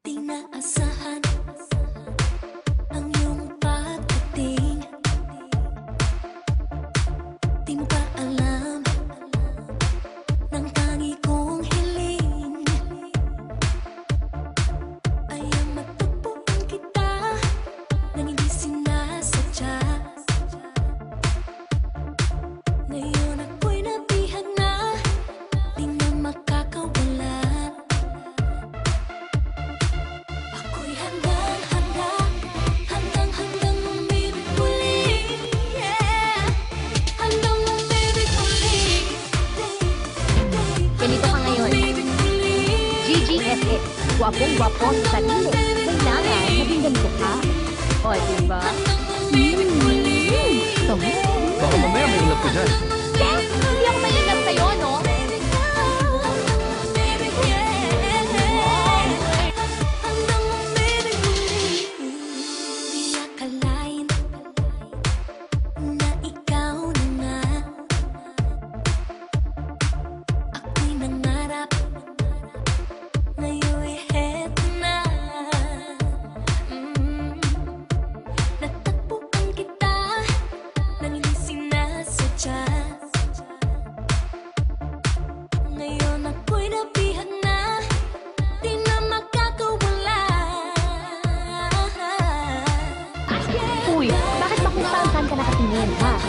Di naasahan ang iyong pagdating. Di mo ba alam ng tangi kong hiling ay ang matagpuan kita nang hindi sinasadya. Ngayon ako'y nabihag na, di na makakawala. Ako'y handang-handa, handang-handang umibig muli. Yeah, handang umibig muli. Ganito ka ngayon. GGSS. Gwapong-gwapo sa sarili. Kailangan maging ganito ka. O, diba? Baka mamaya may ulap ko dyan. Yes! Hindi ako malinap sa'yo, no? Di akalain na ikaw na nga. Ako'y nangarap, ngayon'y heto na. Natagpuan kita nang hindi sinasadya. Ngayon ako'y nabihag na, di na makakawala. Uy, bakit ba kung saan ka nakatingin, ha?